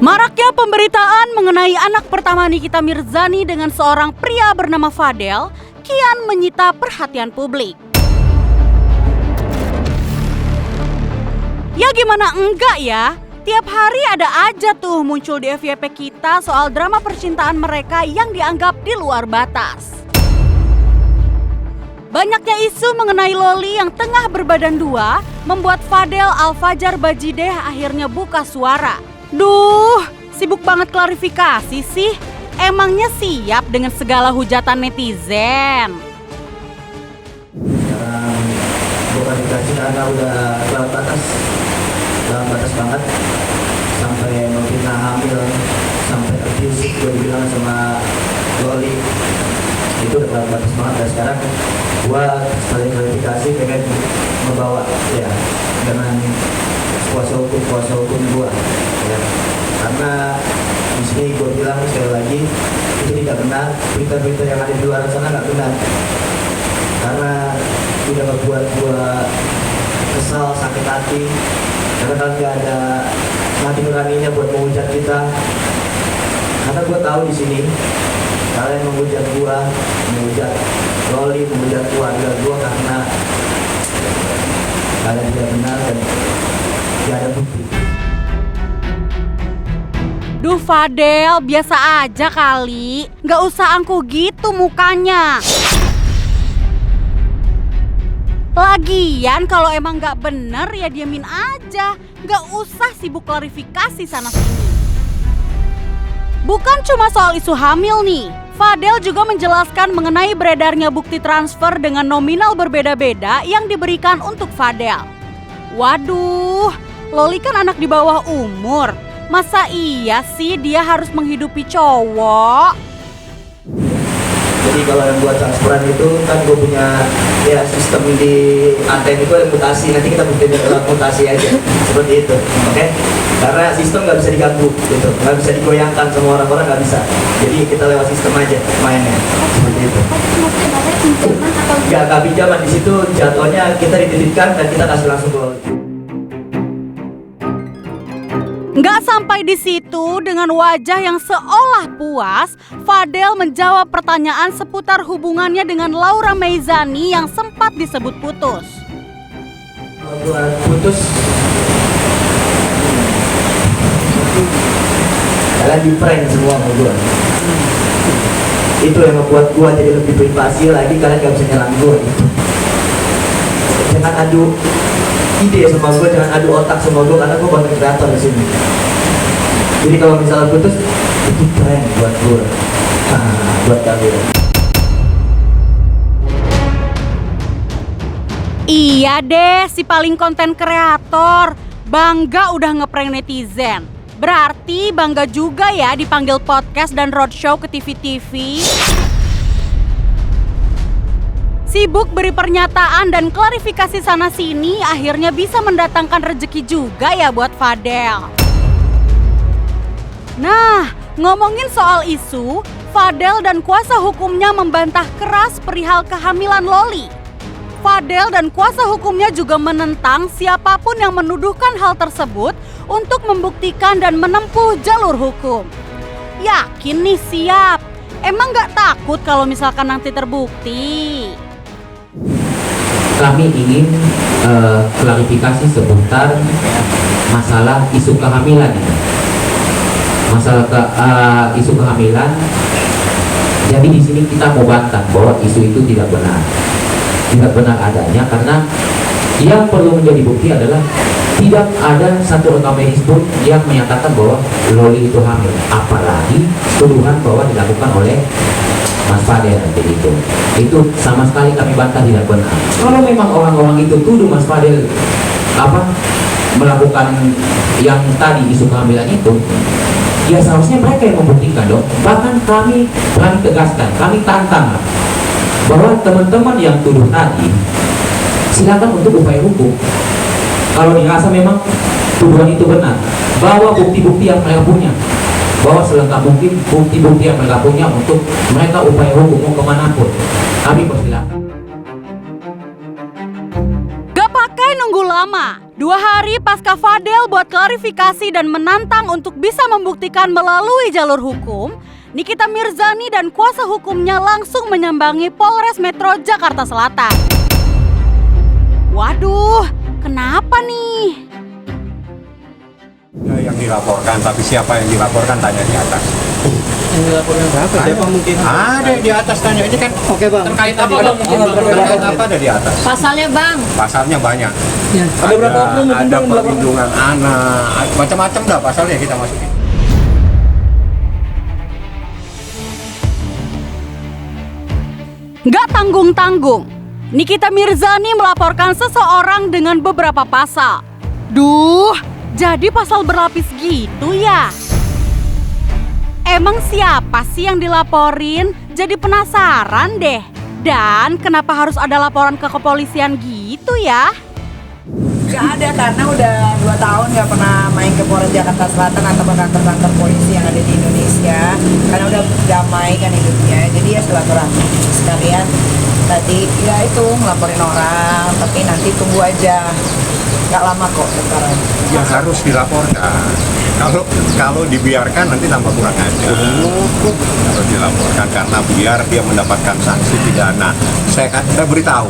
Maraknya pemberitaan mengenai anak pertama Nikita Mirzani dengan seorang pria bernama Fadel kian menyita perhatian publik. Ya gimana enggak ya? Tiap hari ada aja tuh muncul di FYP kita soal drama percintaan mereka yang dianggap di luar batas. Banyaknya isu mengenai Loli yang tengah berbadan dua membuat Fadel Al-Fajar Bajideh akhirnya buka suara. Duh, sibuk banget klarifikasi sih. Emangnya siap dengan segala hujatan netizen? Sekarang klarifikasi karena udah dalam batas banget. Sampai memfitnah hamil, sampai abuse gue bilang sama Loli. Itu udah dalam batas banget. Dan sekarang gue sekali klarifikasi pengen membawa ya dengan kuasa hukum gue ya. Karena di sini gue bilang sekali lagi itu tidak benar, berita-berita yang ada di luar sana nggak benar. Karena udah membuat gue kesal, sakit hati. Karena kan nggak ada hati nuraninya buat menghujat kita. Karena gue tahu di sini kalian menghujat gue, menghujat Loli, menghujat keluarga gue karena kalian tidak benar dan tidak ada bukti. Duh Fadel, biasa aja kali. Gak usah angkuh gitu mukanya. Lagian kalau emang gak bener ya diamin aja. Gak usah sibuk klarifikasi sana sini. Bukan cuma soal isu hamil nih. Fadel juga menjelaskan mengenai beredarnya bukti transfer dengan nominal berbeda-beda yang diberikan untuk Fadel. Waduh, Loli kan anak di bawah umur. Masa iya sih dia harus menghidupi cowok? Jadi kalau yang buat transferan itu kan gue punya ya sistem di Anten itu ada mutasi. Nanti kita buktiin lewat mutasi aja seperti itu, oke? Karena sistem nggak bisa diganggu gitu, nggak bisa digoyangkan sama orang-orang, nggak bisa. Jadi kita lewat sistem aja mainnya seperti itu. Nggak pinjaman, di situ jatuhnya kita dititipkan dan kita kasih langsung ke Loli. Nggak sampai di situ, dengan wajah yang seolah puas, Fadel menjawab pertanyaan seputar hubungannya dengan Laura Meizani yang sempat disebut putus. Buat putus, kalian di prank semua sama gue. Itu yang membuat gue jadi lebih privasi lagi, kalian gak bisa nyerang gue gitu. Jangan adu ide sama gue, jangan adu otak sama gue karena gue konten kreator di sini. Jadi kalau misalnya putus, itu prank buat gue, buat kalian. Iya deh, si paling konten kreator bangga udah ngeprank netizen. Berarti bangga juga ya dipanggil podcast dan roadshow ke TV-TV. Sibuk beri pernyataan dan klarifikasi sana-sini akhirnya bisa mendatangkan rezeki juga ya buat Fadel. Nah, ngomongin soal isu, Fadel dan kuasa hukumnya membantah keras perihal kehamilan Loli. Fadel dan kuasa hukumnya juga menentang siapapun yang menuduhkan hal tersebut untuk membuktikan dan menempuh jalur hukum. Yakin nih siap? Emang gak takut kalau misalkan nanti terbukti? Kami ingin klarifikasi seputar masalah isu kehamilan ini. Isu kehamilan. Jadi di sini kita mau bantah bahwa isu itu tidak benar. Tidak benar adanya karena yang perlu menjadi bukti adalah tidak ada satu rekam medis pun yang menyatakan bahwa Loli itu hamil. Apalagi tuduhan bahwa dilakukan oleh Mas Fadel begitu. Itu sama sekali kami bantah tidak benar. Kalau memang orang-orang itu tuduh Mas Fadel melakukan yang tadi isu kehamilan itu, ya seharusnya mereka yang membuktikan dong. Bahkan kami berani tegaskan, kami tantang bahwa teman-teman yang tuduh tadi silakan untuk upaya hukum. Kalau dirasa memang tuduhan itu benar, bawa bukti-bukti yang mereka punya. Bahwa selengkap mungkin bukti-bukti yang mereka punya untuk mereka upaya hukum mau kemanapun. Kami persilakan. Gak pakai nunggu lama. 2 hari pasca Fadel buat klarifikasi dan menantang untuk bisa membuktikan melalui jalur hukum, Nikita Mirzani dan kuasa hukumnya langsung menyambangi Polres Metro Jakarta Selatan. Waduh, kenapa nih? Yang dilaporkan, tapi siapa yang dilaporkan tanya di atas. Yang dilaporkan berapa? Siapa mungkin? Ada di atas tanya, ini kan Oke bang. terkait apa bang? Terkait apa ada di atas? Pasalnya bang. Pasalnya banyak. Ya. Ada berapa oknum mungkin Ada yang melaporkan? perlindungan anak, macam-macam dah pasalnya kita masukin. Nggak tanggung-tanggung, Nikita Mirzani melaporkan seseorang dengan beberapa pasal. Duh, jadi pasal berlapis gitu ya? Emang siapa sih yang dilaporin? Jadi penasaran deh. Dan kenapa harus ada laporan ke kepolisian gitu ya? Gak ada karena udah 2 tahun gak pernah main ke Polres Jakarta Selatan atau ke kantor-kantor polisi yang ada di Indonesia. Karena udah damai kan hidupnya. Jadi ya silaturahmi sekalian. Tadi ya itu ngelaporin orang, tapi nanti tunggu aja. Gak lama kok sekarang. Ya harus dilaporkan. Kalau dibiarkan nanti tambah kurang ajar. Harus dilaporkan karena biar dia mendapatkan sanksi pidana. Saya beritahu,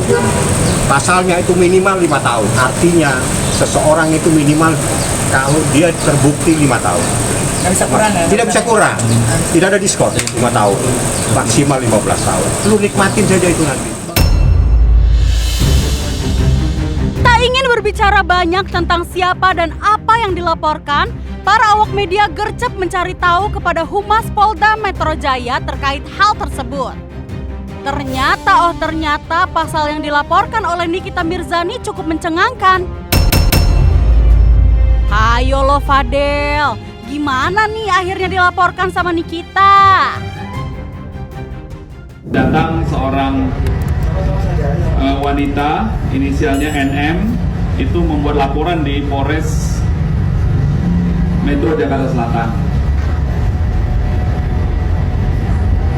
pasalnya itu minimal 5 tahun. Artinya seseorang itu minimal kalau dia terbukti 5 tahun. Gak bisa kurang ya? Tidak bisa kurang. Tidak ada diskon 5 tahun. Maksimal 15 tahun. Lu nikmatin saja itu nanti. Tak ingin berbicara banyak tentang siapa dan apa yang dilaporkan, para awak media gercep mencari tahu kepada Humas Polda Metro Jaya terkait hal tersebut. Ternyata pasal yang dilaporkan oleh Nikita Mirzani cukup mencengangkan. Hayo lo Fadel, gimana nih akhirnya dilaporkan sama Nikita? Datang seorang wanita, inisialnya NM, itu membuat laporan di Polres Metro Jakarta Selatan.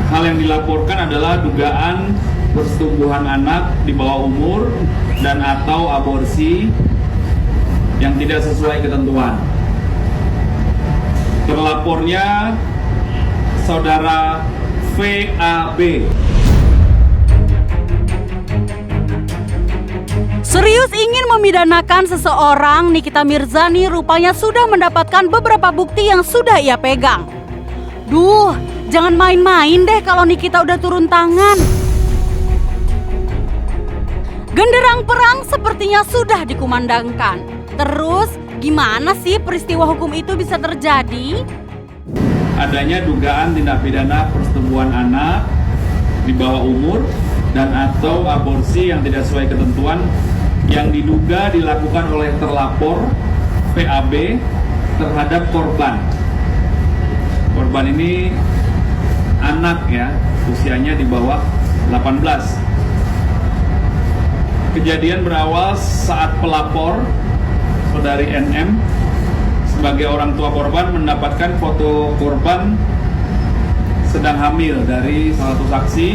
Hal yang dilaporkan adalah dugaan persetubuhan anak di bawah umur dan atau aborsi yang tidak sesuai ketentuan. Terlapornya saudara VAB. Serius ingin memidanakan seseorang, Nikita Mirzani rupanya sudah mendapatkan beberapa bukti yang sudah ia pegang. Duh, jangan main-main deh kalau Nikita udah turun tangan. Genderang perang sepertinya sudah dikumandangkan. Terus, gimana sih peristiwa hukum itu bisa terjadi? Adanya dugaan tindak pidana persetubuhan anak di bawah umur dan atau aborsi yang tidak sesuai ketentuan yang diduga dilakukan oleh terlapor VAB terhadap korban. Korban ini anak ya, usianya di bawah 18. Kejadian berawal saat pelapor saudari NM sebagai orang tua korban mendapatkan foto korban sedang hamil dari salah satu saksi,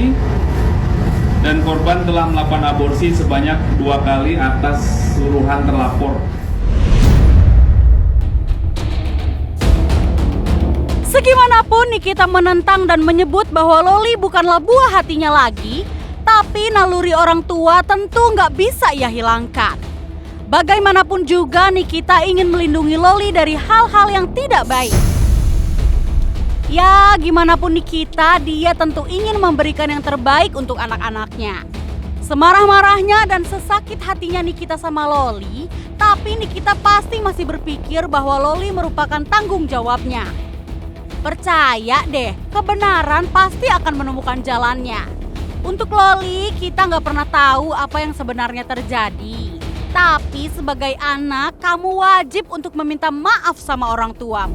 dan korban telah melakukan aborsi sebanyak 2 kali atas suruhan terlapor. Segimanapun Nikita menentang dan menyebut bahwa Loli bukanlah buah hatinya lagi, tapi naluri orang tua tentu nggak bisa ia hilangkan. Bagaimanapun juga Nikita ingin melindungi Loli dari hal-hal yang tidak baik. Ya, gimana pun Nikita, dia tentu ingin memberikan yang terbaik untuk anak-anaknya. Semarah-marahnya dan sesakit hatinya Nikita sama Loli, tapi Nikita pasti masih berpikir bahwa Loli merupakan tanggung jawabnya. Percaya deh, kebenaran pasti akan menemukan jalannya. Untuk Loli, kita nggak pernah tahu apa yang sebenarnya terjadi. Tapi sebagai anak, kamu wajib untuk meminta maaf sama orang tuamu.